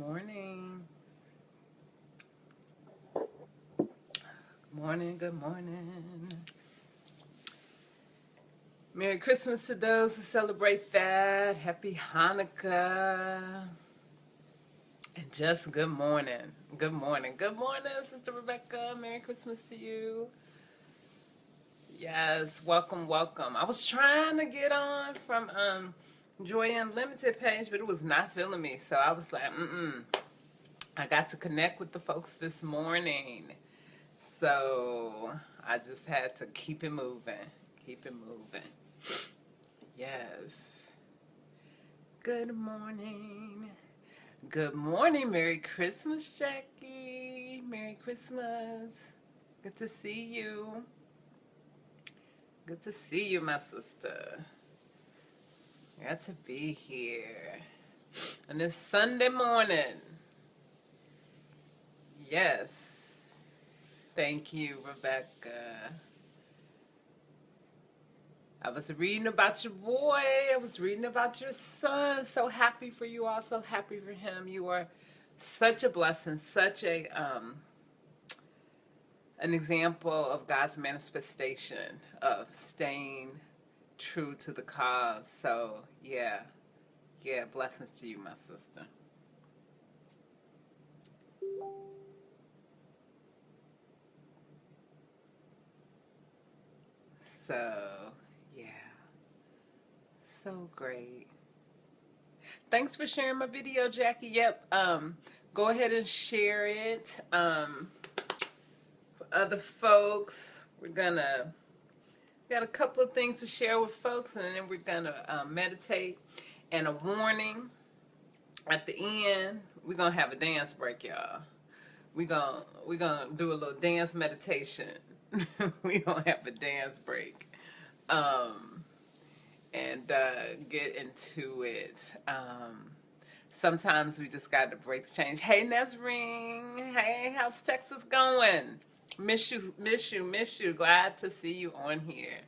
morning. Good morning. Merry Christmas to those who celebrate that. Happy Hanukkah. And just good morning. Good morning, Sister Rebecca. Merry Christmas to you. Yes, welcome. I was trying to get on from Joy Unlimited page, but it was not feeling me. So I was like, I got to connect with the folks this morning. So I just had to keep it moving. Yes. Good morning. Good morning. Merry Christmas, Jackie. Merry Christmas. Good to see you. Good to see you, my sister. Got to be here. On this Sunday morning. Yes. Thank you, Rebecca. I was reading about your boy. I was reading about your son. So happy for you all. So happy for him. You are such a blessing. Such an example of God's manifestation of staying true to the cause. So yeah, blessings to you, my sister. So yeah, so great. Thanks for sharing my video, Jackie. Yep. Go ahead and share it. For other folks, got a couple of things to share with folks, and then we're gonna meditate. And a warning at the end, we're gonna have a dance break, y'all. We gonna do a little dance meditation. We gonna have a dance break. And get into it. Sometimes we just got to break the change. Hey, Nesring. Hey, how's Texas going? Miss you. Glad to see you on here.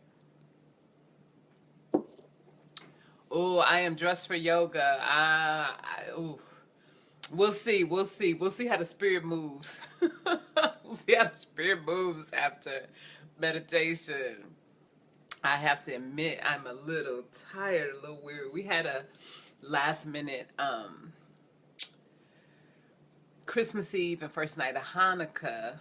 Oh, I am dressed for yoga. We'll see how the spirit moves. We'll see how the spirit moves after meditation. I have to admit, I'm a little tired, a little weary. We had a last minute Christmas Eve and first night of Hanukkah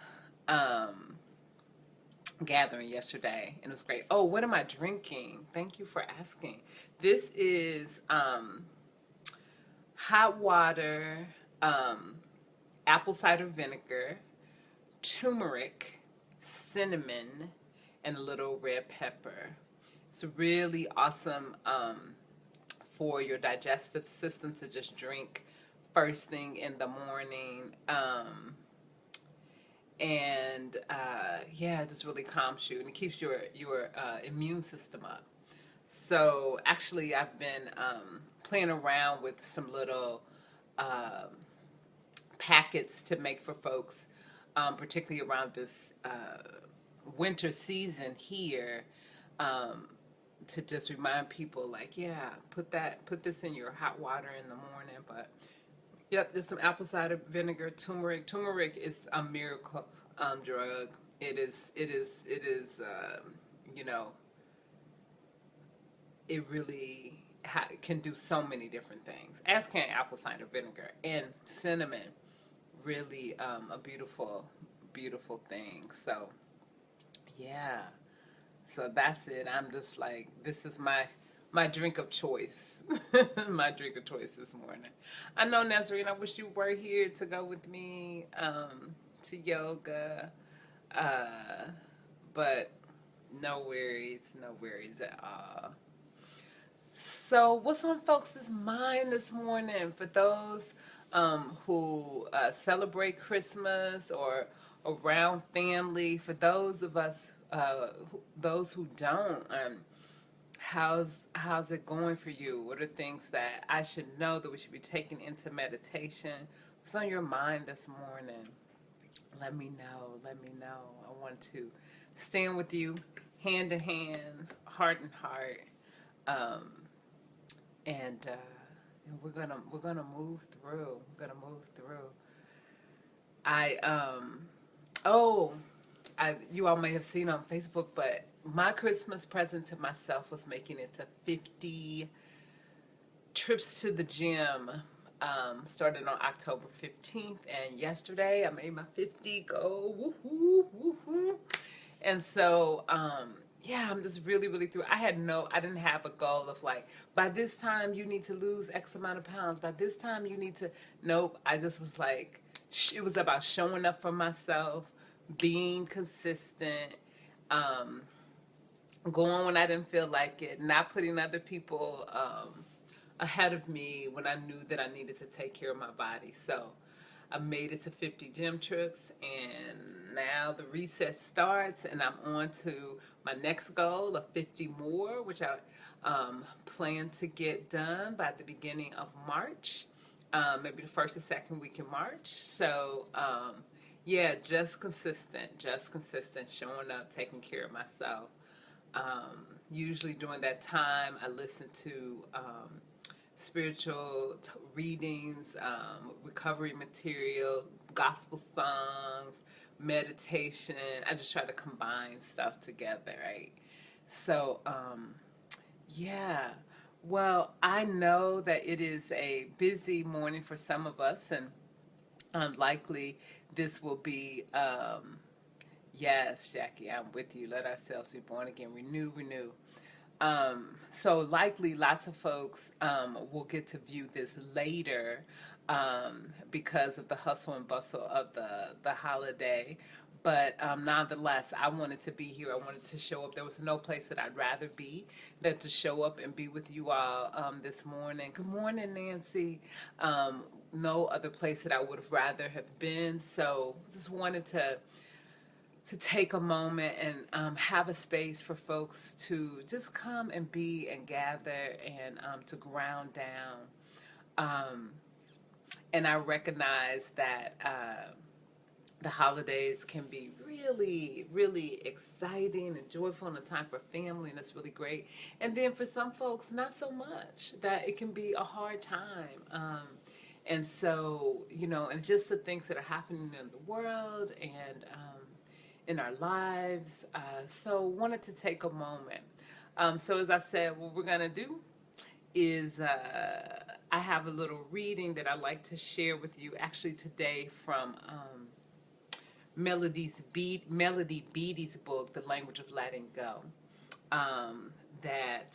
gathering yesterday, and it was great. Oh, what am I drinking? Thank you for asking. This is hot water, apple cider vinegar, turmeric, cinnamon, and a little red pepper. It's really awesome for your digestive system to just drink first thing in the morning. It just really calms you and it keeps your immune system up. So actually, I've been playing around with some little packets to make for folks, particularly around this winter season here, to just remind people, like, yeah, put this in your hot water in the morning. But yep, there's some apple cider vinegar, turmeric. Turmeric is a miracle drug. It is. You know, it really can do so many different things. As can apple cider vinegar and cinnamon. Really, a beautiful thing. So, yeah. So that's it. I'm just like, this is my drink of choice. My drink of choice this morning. I know, Nazarene, I wish you were here to go with me to yoga. But no worries at all. So what's on folks' mind this morning for those who celebrate Christmas or around family? For those of us, those who don't, how's it going for you? What are things that I should know that we should be taking into meditation? What's on your mind this morning? Let me know. I want to stand with you, hand in hand, heart in heart, and and we're gonna move through. We're gonna move through. I oh, you all may have seen on Facebook, but my Christmas present to myself was making it to 50 trips to the gym. Started on October 15th, and yesterday I made my 50 goal. Woohoo, woohoo. And so, yeah, I'm just really, really through. I didn't have a goal of like, by this time you need to lose X amount of pounds. By this time you need to, nope. I just was like, it was about showing up for myself, being consistent, um, going when I didn't feel like it, not putting other people ahead of me when I knew that I needed to take care of my body. So I made it to 50 gym trips, and now the reset starts, and I'm on to my next goal of 50 more, which I plan to get done by the beginning of March, maybe the first or second week in March. So, yeah, just consistent, showing up, taking care of myself. Usually during that time, I listen to spiritual readings, recovery material, gospel songs, meditation. I just try to combine stuff together, right? So, yeah. Well, I know that it is a busy morning for some of us, and likely this will be. Yes, Jackie, I'm with you. Let ourselves be born again, renew, renew. So likely lots of folks will get to view this later because of the hustle and bustle of the holiday. But nonetheless, I wanted to be here. I wanted to show up. There was no place that I'd rather be than to show up and be with you all this morning. Good morning, Nancy. No other place that I would have rather have been. So just wanted to take a moment and have a space for folks to just come and be and gather and to ground down. And I recognize that the holidays can be really, really exciting and joyful and a time for family, and it's really great. And then for some folks, not so much, that it can be a hard time. And so, and just the things that are happening in the world and in our lives. So wanted to take a moment. So as I said, what we're going to do is I have a little reading that I'd like to share with you actually today from Melody Beattie's book, The Language of Letting Go, that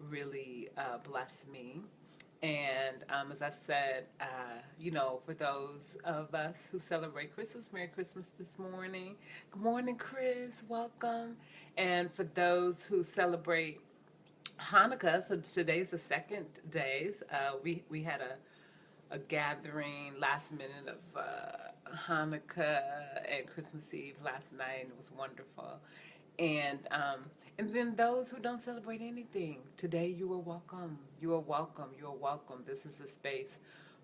really blessed me. And as I said, for those of us who celebrate Christmas, Merry Christmas this morning. Good morning, Chris. Welcome. And for those who celebrate Hanukkah, so today's the second day. We had a gathering last minute of Hanukkah and Christmas Eve last night, and it was wonderful. And then those who don't celebrate anything, today you are welcome. You are welcome. You are welcome. This is a space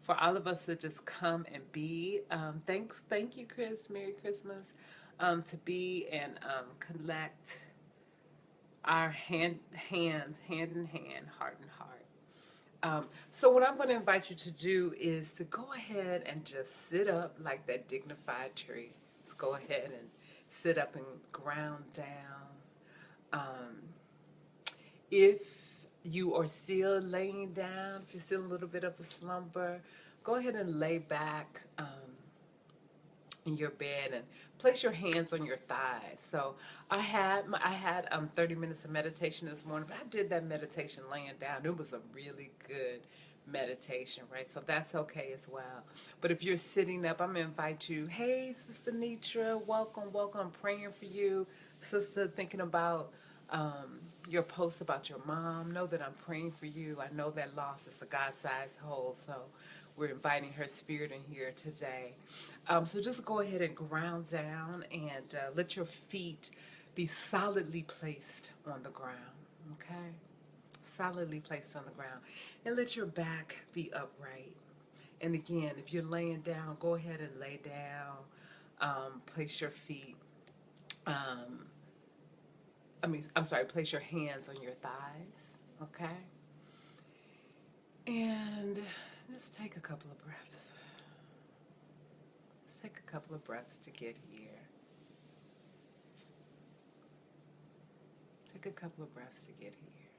for all of us to just come and be. Thank you, Chris. Merry Christmas. To be and collect our hand in hand, heart in heart. So what I'm going to invite you to do is to go ahead and just sit up like that dignified tree. Let's go ahead and sit up and ground down. If you are still laying down, if you're still a little bit of a slumber, go ahead and lay back in your bed and place your hands on your thighs. So I had 30 minutes of meditation this morning, but I did that meditation laying down. It was a really good meditation, right? So that's okay as well. But if you're sitting up, I'm going to invite you. Hey, Sister Nitra, welcome. I'm praying for you. Sister, thinking about your post about your mom. Know that I'm praying for you. I know that loss is a God-sized hole, so we're inviting her spirit in here today. So just go ahead and ground down and let your feet be solidly placed on the ground, okay? Solidly placed on the ground. And let your back be upright. And again, if you're laying down, go ahead and lay down. Place your feet, place your hands on your thighs, okay? And just take a couple of breaths. Just take a couple of breaths to get here. Take a couple of breaths to get here.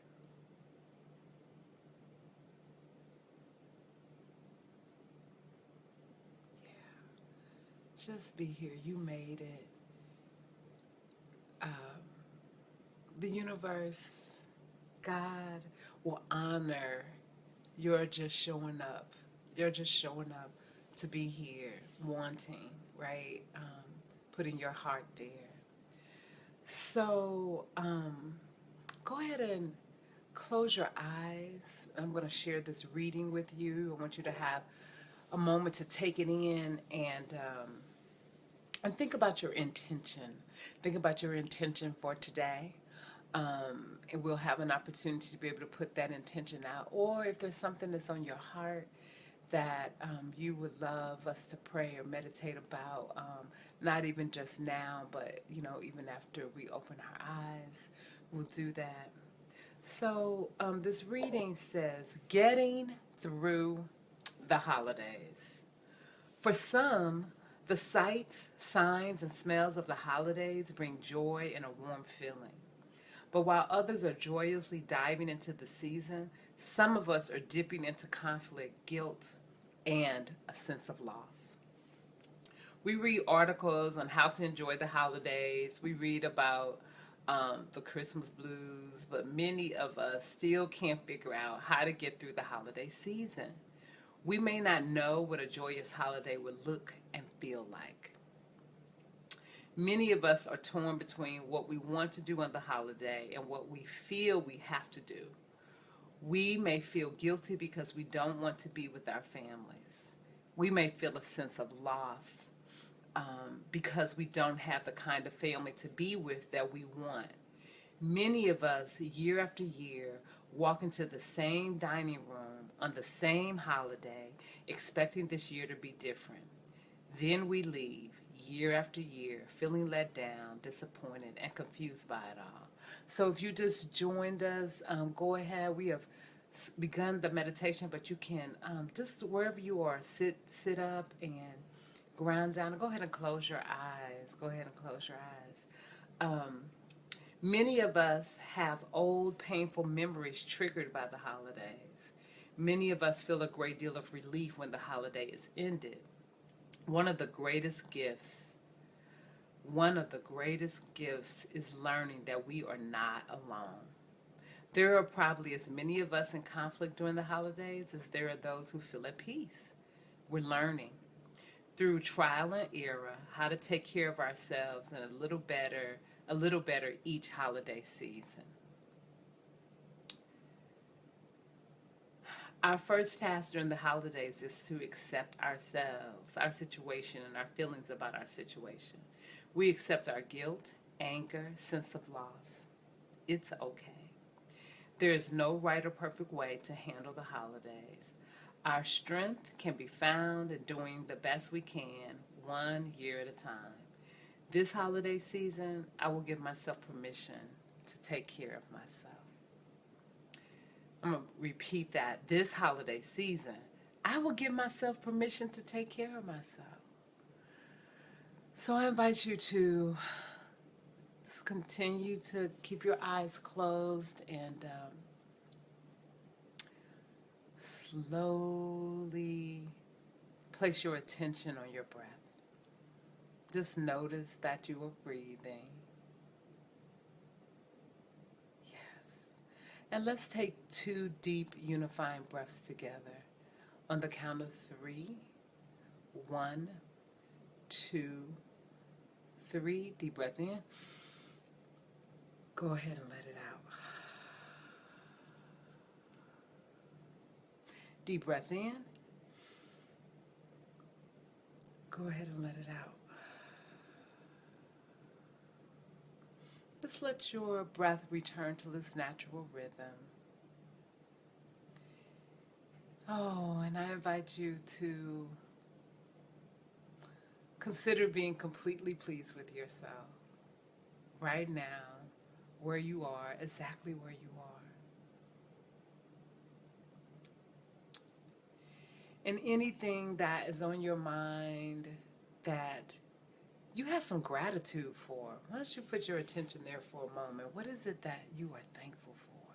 Yeah. Just be here. You made it. Um, the universe, God will honor your just showing up. You're just showing up to be here, wanting, right? Putting your heart there. So go ahead and close your eyes. I'm going to share this reading with you. I want you to have a moment to take it in and think about your intention. Think about your intention for today. And we'll have an opportunity to be able to put that intention out. Or if there's something that's on your heart that you would love us to pray or meditate about, not even just now, but even after we open our eyes, we'll do that. So this reading says, getting through the holidays. For some, the sights, signs, and smells of the holidays bring joy and a warm feeling. But while others are joyously diving into the season, some of us are dipping into conflict, guilt, and a sense of loss. We read articles on how to enjoy the holidays. We read about the Christmas blues, but many of us still can't figure out how to get through the holiday season. We may not know what a joyous holiday would look and feel like. Many of us are torn between what we want to do on the holiday and what we feel we have to do. We may feel guilty because we don't want to be with our families. We may feel a sense of loss because we don't have the kind of family to be with that we want. Many of us, year after year, walk into the same dining room on the same holiday, expecting this year to be different. Then we leave, year after year, feeling let down, disappointed, and confused by it all. So if you just joined us, go ahead. We have begun the meditation, but you can just wherever you are, sit up and ground down. Go ahead and close your eyes. Go ahead and close your eyes. Many of us have old, painful memories triggered by the holidays. Many of us feel a great deal of relief when the holiday is ended. One of the greatest gifts is learning that we are not alone. There are probably as many of us in conflict during the holidays as there are those who feel at peace. We're learning through trial and error how to take care of ourselves and a little better each holiday season. Our first task during the holidays is to accept ourselves, our situation, and our feelings about our situation. We accept our guilt, anger, sense of loss. It's okay. There is no right or perfect way to handle the holidays. Our strength can be found in doing the best we can, one year at a time. This holiday season, I will give myself permission to take care of myself. I'm going to repeat that. This holiday season, I will give myself permission to take care of myself. So I invite you to just continue to keep your eyes closed and slowly place your attention on your breath. Just notice that you are breathing. And let's take 2 deep unifying breaths together on the count of 3. 1, 2, 3. Deep breath in. Go ahead and let it out. Deep breath in. Go ahead and let it out. Just let your breath return to its natural rhythm. Oh, and I invite you to consider being completely pleased with yourself right now, where you are, exactly where you are. And anything that is on your mind that you have some gratitude for, why don't you put your attention there for a moment? What is it that you are thankful for?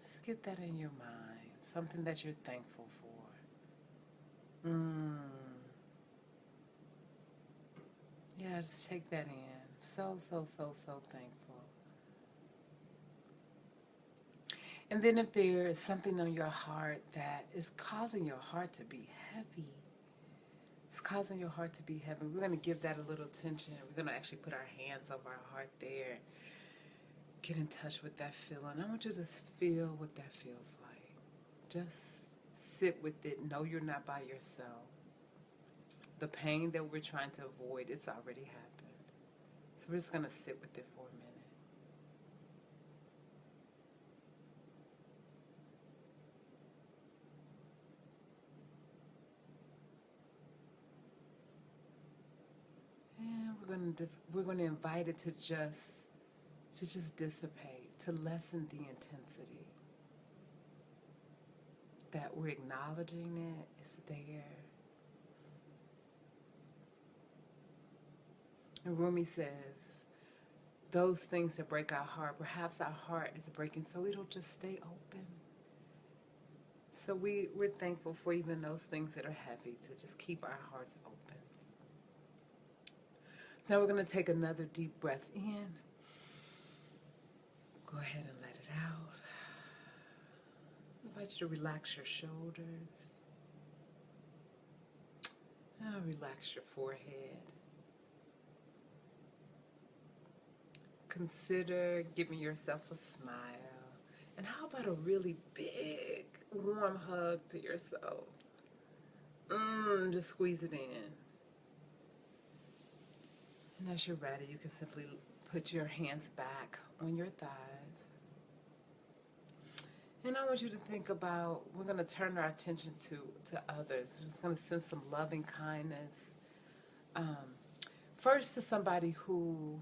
Just get that in your mind. Something that you're thankful for. Yeah, just take that in. So, so, so, so thankful. And then if there is something on your heart that is causing your heart to be heavy, it's causing your heart to be heavy, we're going to give that a little attention. We're going to actually put our hands over our heart there. Get in touch with that feeling. I want you to just feel what that feels like. Just sit with it. Know you're not by yourself. The pain that we're trying to avoid, it's already happened. So we're just going to sit with it for a minute. And we're going to invite it to just dissipate, to lessen the intensity. That we're acknowledging it, it's there. And Rumi says, those things that break our heart, perhaps our heart is breaking so it'll just stay open. So we're thankful for even those things that are heavy, to just keep our hearts open. So now we're going to take another deep breath in. Go ahead and let it out. I invite you to relax your shoulders. Now relax your forehead. Consider giving yourself a smile. And how about a really big, warm hug to yourself? Just squeeze it in. And as you're ready, you can simply put your hands back on your thighs. And I want you to think about, we're going to turn our attention to others. We're just going to send some loving kindness. First to somebody who,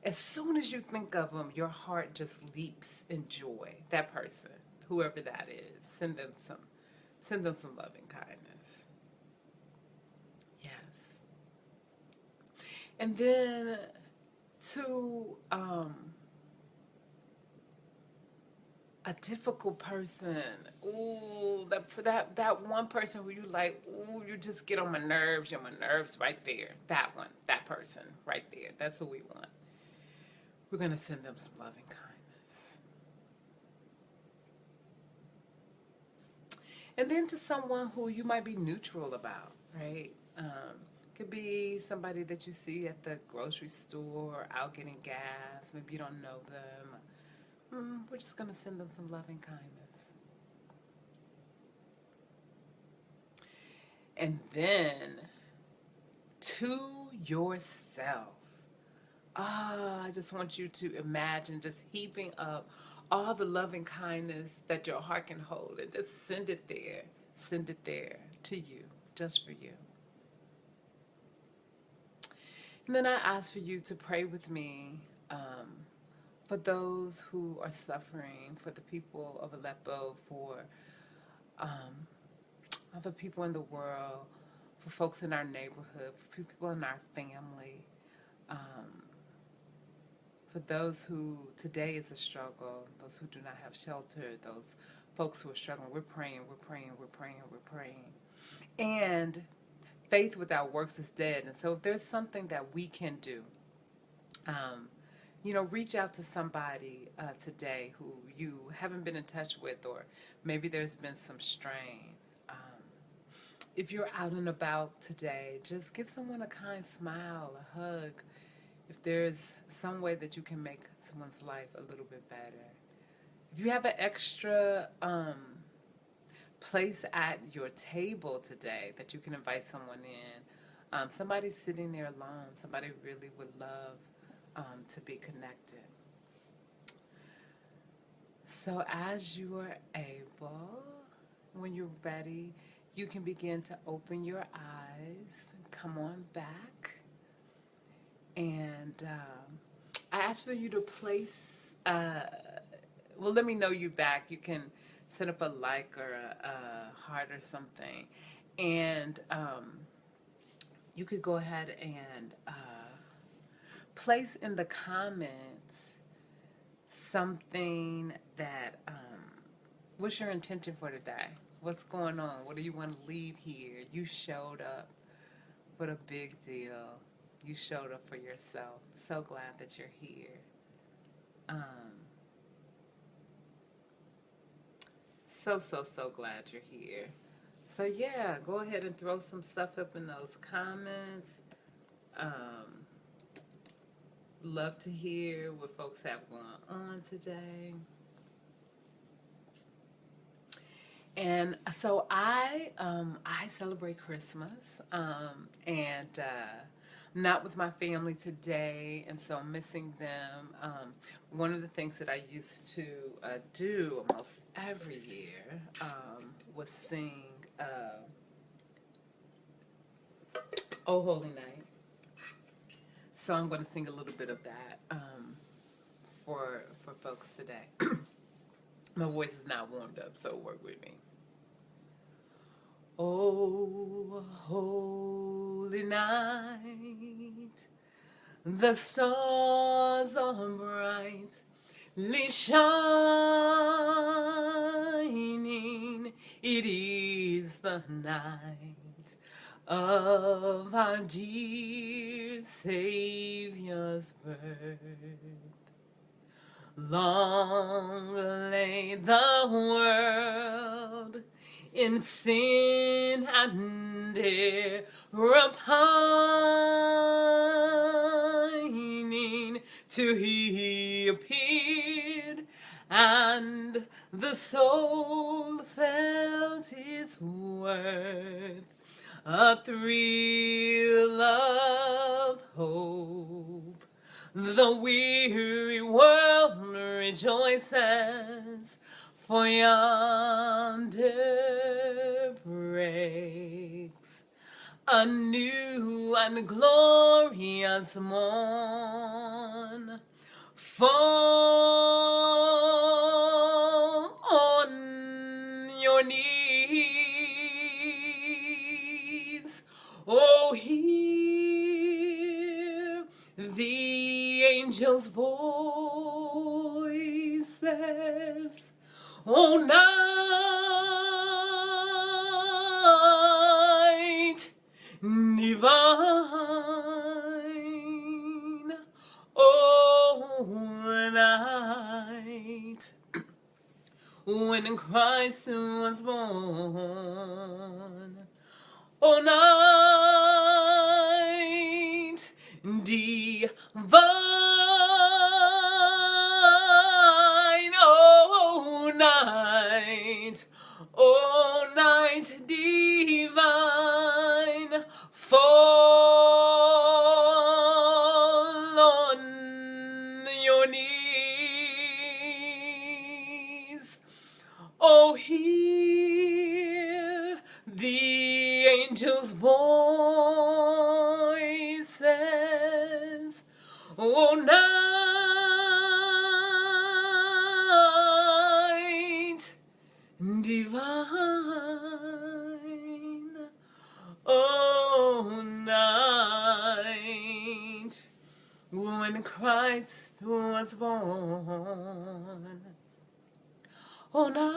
as soon as you think of them, your heart just leaps in joy. That person, whoever that is, send them some loving kindness. Yes. And then to a difficult person. Ooh, that one person who you like, ooh, you just get on my nerves. You're on my nerves right there. That one, that person right there. That's who we want. We're going to send them some loving kindness. And then to someone who you might be neutral about, right? Could be somebody that you see at the grocery store or out getting gas. Maybe you don't know them. We're just going to send them some loving kindness. And then to yourself. I just want you to imagine just heaping up all the loving kindness that your heart can hold and just send it there. Send it there to you, just for you. And then I ask for you to pray with me for those who are suffering, for the people of Aleppo, for other people in the world, for folks in our neighborhood, for people in our family, for those who today is a struggle, those who do not have shelter, those folks who are struggling. We're praying, we're praying, we're praying, we're praying. And faith without works is dead. And so if there's something that we can do, reach out to somebody today who you haven't been in touch with, or maybe there's been some strain. If you're out and about today, just give someone a kind smile, a hug. If there's some way that you can make someone's life a little bit better. If you have an extra place at your table today that you can invite someone in, somebody sitting there alone, somebody really would love to be connected. So as you are able, when you're ready, you can begin to open your eyes and come on back. And I ask for you to place, let me know you're back. You can Set up a like or a heart or something. And you could go ahead and place in the comments something that, what's your intention for today? What's going on? What do you want to leave here? You showed up. What a big deal. You showed up for yourself. So glad that you're here. So glad you're here. So yeah, go ahead and throw some stuff up in those comments. Love to hear what folks have going on today. And so I celebrate Christmas, and not with my family today, and so I'm missing them. One of the things that I used to do almost every year was sing "Oh Holy Night." So I'm going to sing a little bit of that for folks today. My voice is not warmed up, so work with me. Oh, holy night, the stars are brightly shining. It is the night of our dear Savior's birth. Long lay the world in sin and error pining, till he appeared, and the soul felt its worth. A thrill of hope, the weary world rejoices, for yonder breaks a new and glorious morn. Fall on your knees, oh, hear the angels' voices. Oh, night divine, oh, night when Christ was born. Oh, night divine, oh, night divine, fall on your knees. Oh, hear the angels' voices. Oh, night divine, oh, night when Christ was born. Oh, night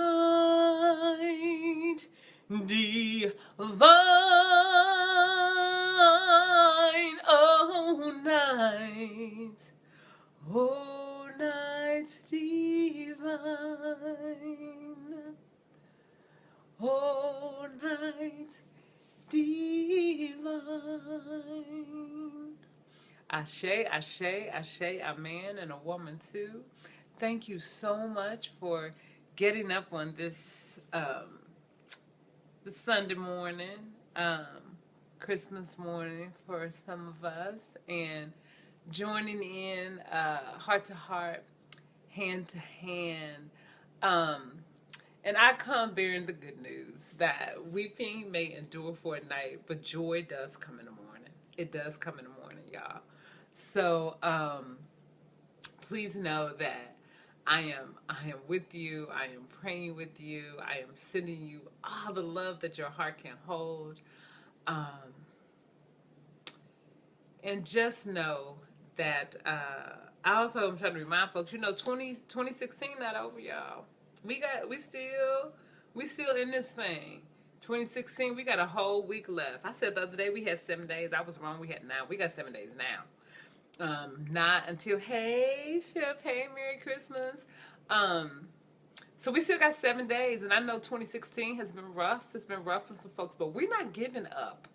divine, oh, night, oh, night divine, oh, night divine. Ashe, ashe, ashe, a man and a woman too. Thank you so much for getting up on this Sunday morning, Christmas morning for some of us, and joining in heart to heart, hand to hand. And I come bearing the good news that weeping may endure for a night, but joy does come in the morning. It does come in the morning, y'all. So please know that I am with you. I am praying with you. I am sending you all the love that your heart can hold. Um, and just know that I also am trying to remind folks, 2016 not over, y'all. We still in this thing. 2016, we got a whole week left. I said the other day we had 7 days. I was wrong. We had 9. We got 7 days now. Not until, hey, Chef, hey, Merry Christmas. So we still got 7 days, and I know 2016 has been rough. It's been rough for some folks, but we're not giving up.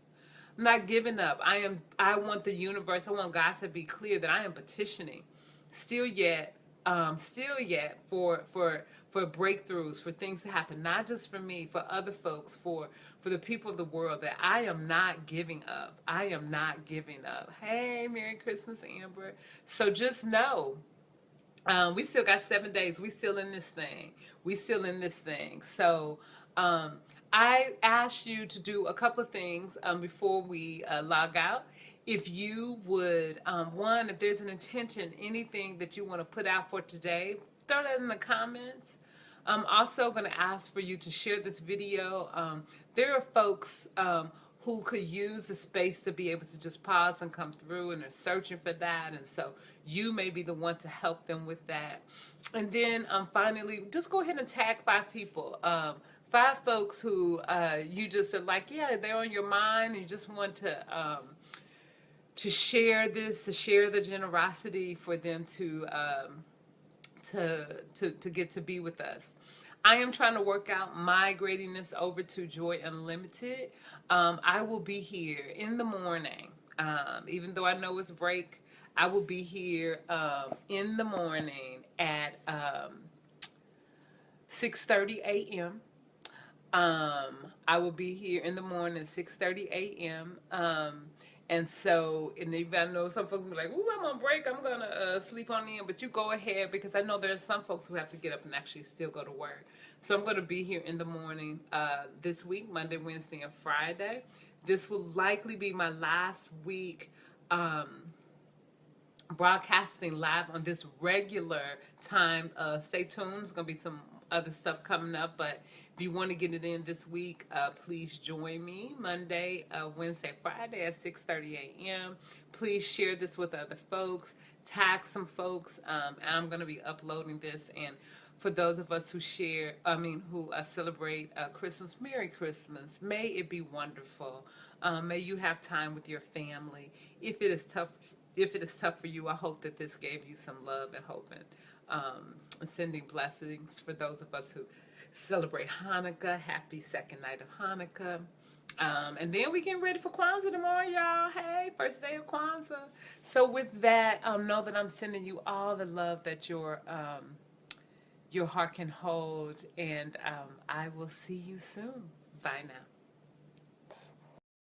I'm not giving up. I want the universe, I want God to be clear that I am petitioning still yet, for breakthroughs, for things to happen, not just for me, for other folks, for the people of the world, that I am not giving up. I am not giving up. Hey, Merry Christmas, Amber. So just know, we still got 7 days. We still in this thing. We still in this thing. So I asked you to do a couple of things before we log out. If you would, one, if there's an intention, anything that you want to put out for today, throw that in the comments. I'm also going to ask for you to share this video. There are folks who could use the space to be able to just pause and come through, and they're searching for that, and so you may be the one to help them with that. And then finally, just go ahead and tag 5 people. 5 folks who you just are like, yeah, they're on your mind, and you just want to share this, to share the generosity for them to get to be with us. I am trying to work out migrating this over to Joy Unlimited. I will be here in the morning. Even though I know it's break, I will be here in the morning at 6:30 a.m. I will be here in the morning at 6:30 a.m. And so, and even I know some folks will be like, ooh, I'm on break, I'm going to sleep on in. But you go ahead, because I know there's some folks who have to get up and actually still go to work. So I'm going to be here in the morning this week, Monday, Wednesday, and Friday. This will likely be my last week broadcasting live on this regular time. Stay tuned. There's going to be some other stuff coming up, but if you want to get it in this week, please join me Monday, Wednesday, Friday at 6:30 a.m. Please share this with other folks, tag some folks, and I'm going to be uploading this. And for those of us who who celebrate Christmas, Merry Christmas. May it be wonderful. May you have time with your family. If it is tough for you, I hope that this gave you some love and hope, and sending blessings for those of us who celebrate Hanukkah. Happy second night of Hanukkah. And then we getting ready for Kwanzaa tomorrow, y'all. Hey, first day of Kwanzaa. So with that, know that I'm sending you all the love that your heart can hold, and I will see you soon. Bye now.